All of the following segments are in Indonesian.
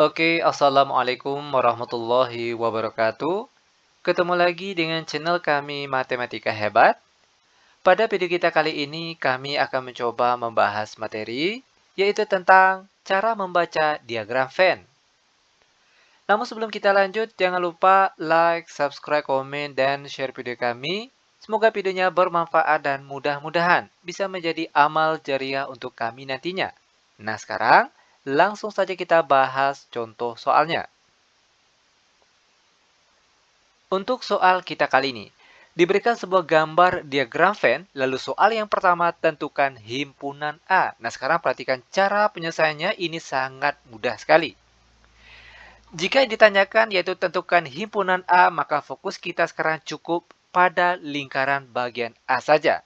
Oke, Assalamualaikum warahmatullahi wabarakatuh. Ketemu lagi dengan channel kami Matematika Hebat. Pada video kita kali ini, kami akan mencoba membahas materi, yaitu tentang cara membaca diagram Venn. Namun sebelum kita lanjut, jangan lupa like, subscribe, komen, dan share video kami. Semoga videonya bermanfaat dan mudah-mudahan bisa menjadi amal jariah untuk kami nantinya. Nah sekarang, langsung saja kita bahas contoh soalnya. Untuk soal kita kali ini, diberikan sebuah gambar diagram Venn, lalu soal yang pertama tentukan himpunan A. Nah, sekarang perhatikan cara penyelesaiannya, ini sangat mudah sekali. Jika yang ditanyakan yaitu tentukan himpunan A, maka fokus kita sekarang cukup pada lingkaran bagian A saja.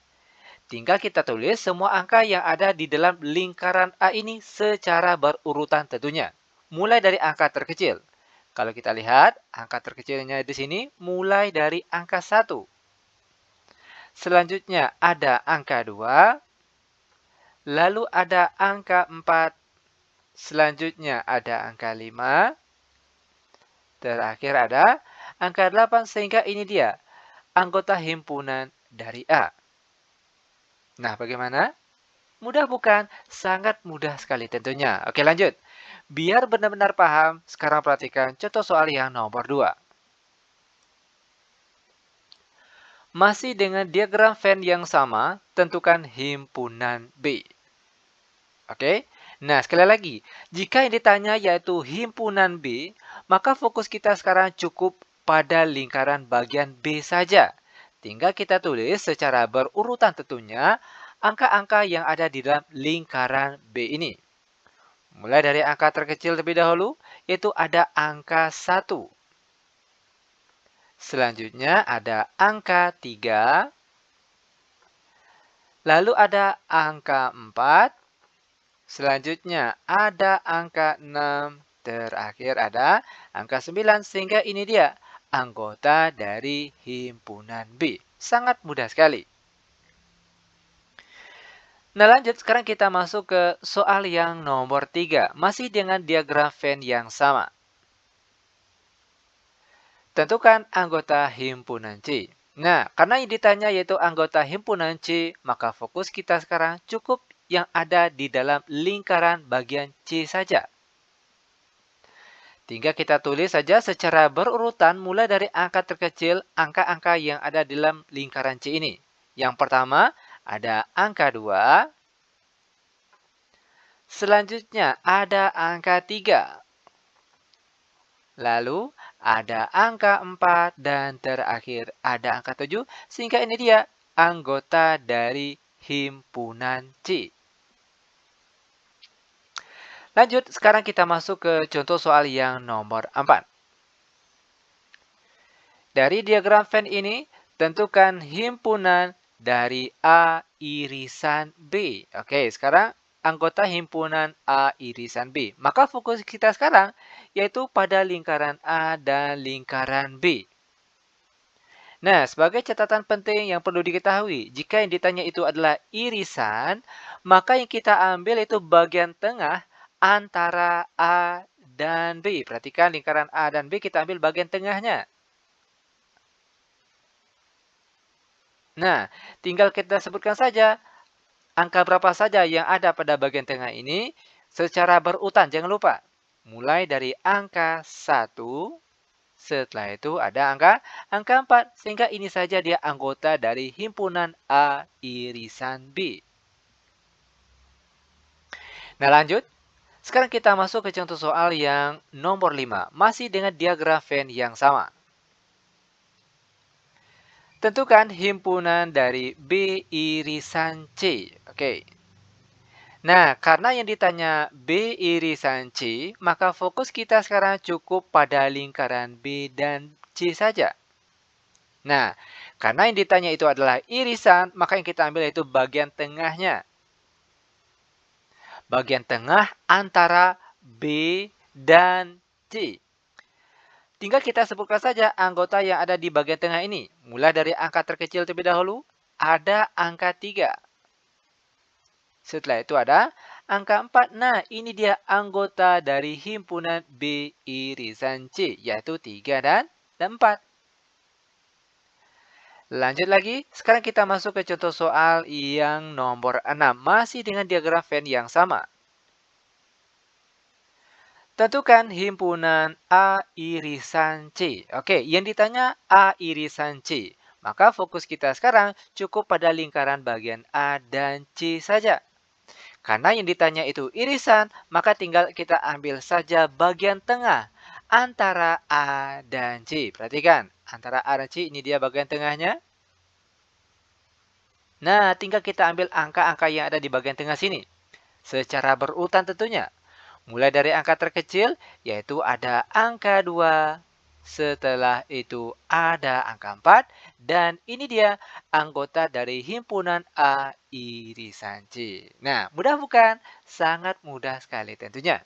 Tinggal kita tulis semua angka yang ada di dalam lingkaran A ini secara berurutan tentunya. Mulai dari angka terkecil. Kalau kita lihat, angka terkecilnya di sini mulai dari angka 1. Selanjutnya ada angka 2. Lalu ada angka 4. Selanjutnya ada angka 5. Terakhir ada angka 8 sehingga ini dia anggota himpunan dari A. Nah, bagaimana? Mudah bukan? Sangat mudah sekali tentunya. Oke, lanjut. Biar benar-benar paham, sekarang perhatikan contoh soal yang nomor 2. Masih dengan diagram Venn yang sama, tentukan himpunan B. Oke? Nah, sekali lagi, jika yang ditanya yaitu himpunan B, maka fokus kita sekarang cukup pada lingkaran bagian B saja. Tinggal kita tulis secara berurutan tentunya angka-angka yang ada di dalam lingkaran B ini. Mulai dari angka terkecil terlebih dahulu, yaitu ada angka 1. Selanjutnya ada angka 3. Lalu ada angka 4. Selanjutnya ada angka 6. Terakhir ada angka 9. Sehingga ini dia anggota dari himpunan B. Sangat mudah sekali. Nah lanjut, sekarang kita masuk ke soal yang nomor 3. Masih dengan diagram Venn yang sama. Tentukan anggota himpunan C. Nah, karena yang ditanya yaitu anggota himpunan C, maka fokus kita sekarang cukup yang ada di dalam lingkaran bagian C saja. Tinggal kita tulis saja secara berurutan mulai dari angka terkecil, angka-angka yang ada di dalam lingkaran C ini. Yang pertama, ada angka 2. Selanjutnya, ada angka 3. Lalu, ada angka 4 dan terakhir ada angka 7 sehingga ini dia anggota dari himpunan C. Lanjut, sekarang kita masuk ke contoh soal yang nomor 4. Dari diagram Venn ini, tentukan himpunan dari A irisan B. Oke, sekarang anggota himpunan A irisan B. Maka fokus kita sekarang yaitu pada lingkaran A dan lingkaran B. Nah, sebagai catatan penting yang perlu diketahui, jika yang ditanya itu adalah irisan, maka yang kita ambil itu bagian tengah antara A dan B. Perhatikan lingkaran A dan B, kita ambil bagian tengahnya. Nah, tinggal kita sebutkan saja angka berapa saja yang ada pada bagian tengah ini secara berurutan, jangan lupa. Mulai dari angka 1, setelah itu ada angka 4, sehingga ini saja dia anggota dari himpunan A irisan B. Nah lanjut, sekarang kita masuk ke contoh soal yang nomor 5, masih dengan diagram Venn yang sama. Tentukan himpunan dari B irisan C. Oke. Nah, karena yang ditanya B irisan C, maka fokus kita sekarang cukup pada lingkaran B dan C saja. Nah, karena yang ditanya itu adalah irisan, maka yang kita ambil yaitu bagian tengahnya. Bagian tengah antara B dan C. Tinggal kita sebutkan saja anggota yang ada di bagian tengah ini. Mulai dari angka terkecil terlebih dahulu, ada angka 3. Setelah itu ada Angka 4, nah ini dia anggota dari himpunan B irisan C, yaitu 3 dan 4. Lanjut lagi, sekarang kita masuk ke contoh soal yang nomor 6, masih dengan diagram Venn yang sama. Tentukan himpunan A irisan C. Oke, yang ditanya A irisan C. Maka fokus kita sekarang cukup pada lingkaran bagian A dan C saja. Karena yang ditanya itu irisan, maka tinggal kita ambil saja bagian tengah antara A dan C. Perhatikan, antara A dan C ini dia bagian tengahnya. Nah, tinggal kita ambil angka-angka yang ada di bagian tengah sini. Secara berurutan tentunya. Mulai dari angka terkecil, yaitu ada angka 2. Setelah itu ada angka 4. Dan ini dia anggota dari himpunan A irisan C. Nah, mudah bukan? Sangat mudah sekali tentunya.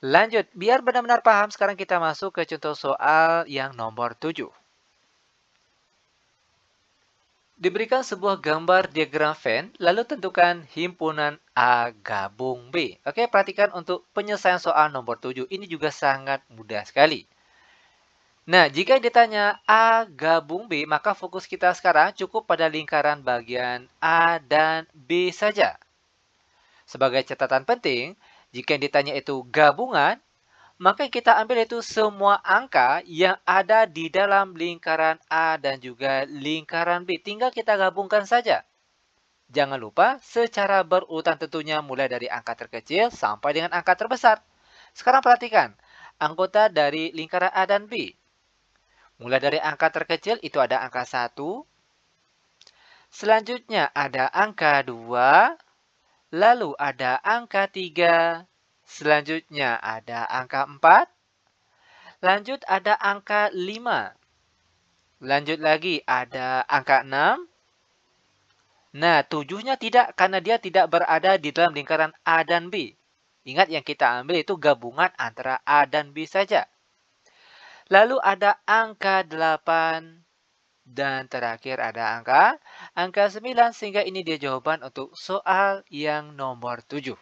Lanjut, biar benar-benar paham, sekarang kita masuk ke contoh soal yang nomor 7. Diberikan sebuah gambar diagram Venn, lalu tentukan himpunan A gabung B. Oke, perhatikan untuk penyelesaian soal nomor 7. Ini juga sangat mudah sekali. Nah, jika ditanya A gabung B, maka fokus kita sekarang cukup pada lingkaran bagian A dan B saja. Sebagai catatan penting, jika ditanya itu gabungan, maka kita ambil itu semua angka yang ada di dalam lingkaran A dan juga lingkaran B. Tinggal kita gabungkan saja. Jangan lupa secara berurutan tentunya mulai dari angka terkecil sampai dengan angka terbesar. Sekarang perhatikan, anggota dari lingkaran A dan B. Mulai dari angka terkecil itu ada angka 1. Selanjutnya ada angka 2. Lalu ada angka 3. Selanjutnya ada angka 4. Lanjut ada angka 5. Lanjut lagi ada angka 6. Nah, 7-nya tidak karena dia tidak berada di dalam lingkaran A dan B. Ingat yang kita ambil itu gabungan antara A dan B saja. Lalu ada angka 8. Dan terakhir ada angka 9 sehingga ini dia jawaban untuk soal yang nomor 7.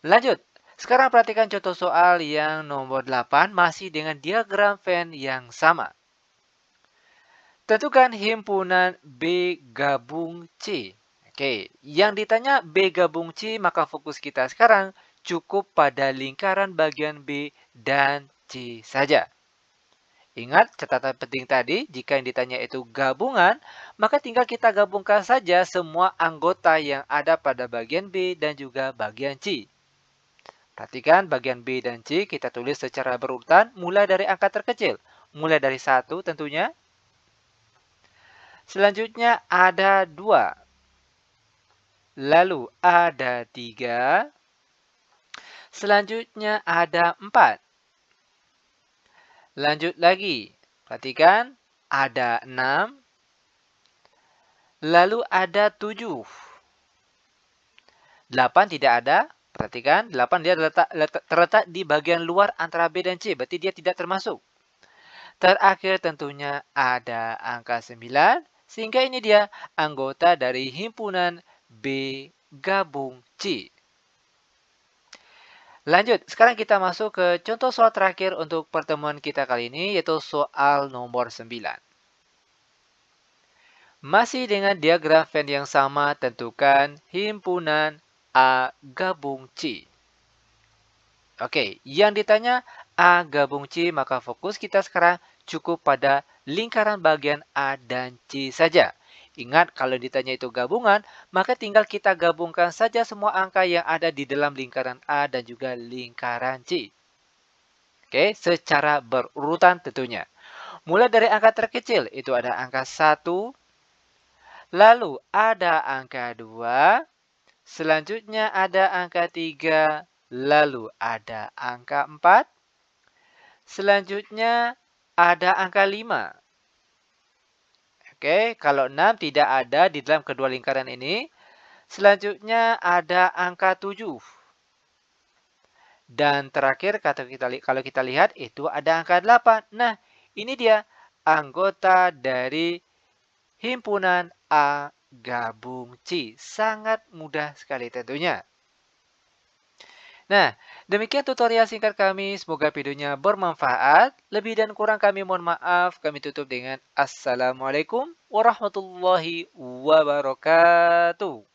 Lanjut. Sekarang perhatikan contoh soal yang nomor 8 masih dengan diagram Venn yang sama. Tentukan himpunan B gabung C. Oke, yang ditanya B gabung C, maka fokus kita sekarang cukup pada lingkaran bagian B dan C saja. Ingat catatan penting tadi, jika yang ditanya itu gabungan, maka tinggal kita gabungkan saja semua anggota yang ada pada bagian B dan juga bagian C. Perhatikan bagian B dan C kita tulis secara berurutan mulai dari angka terkecil. Mulai dari 1 tentunya. Selanjutnya ada 2. Lalu ada 3. Selanjutnya ada 4. Lanjut lagi. Perhatikan ada 6. Lalu ada 7. 8 tidak ada. Perhatikan 8 dia terletak di bagian luar antara B dan C. Berarti dia tidak termasuk. Terakhir tentunya ada angka 9. Sehingga ini dia anggota dari himpunan B gabung C. Lanjut, sekarang kita masuk ke contoh soal terakhir untuk pertemuan kita kali ini, yaitu soal nomor 9. Masih dengan diagram Venn yang sama, tentukan himpunan A gabung C. Oke, yang ditanya A gabung C, maka fokus kita sekarang cukup pada lingkaran bagian A dan C saja. Ingat, kalau ditanya itu gabungan, maka tinggal kita gabungkan saja semua angka yang ada di dalam lingkaran A dan juga lingkaran C. Oke, secara berurutan tentunya. Mulai dari angka terkecil, itu ada angka 1. Lalu ada angka 2. Selanjutnya ada angka 3. Lalu ada angka 4. Selanjutnya ada angka 5. Oke, kalau 6 tidak ada di dalam kedua lingkaran ini. Selanjutnya ada angka 7. Dan terakhir kalau kita lihat itu ada angka 8. Nah, ini dia anggota dari himpunan A gabung C. Sangat mudah sekali tentunya. Nah, demikian tutorial singkat kami. Semoga videonya bermanfaat. Lebih dan kurang kami mohon maaf. Kami tutup dengan Assalamualaikum warahmatullahi wabarakatuh.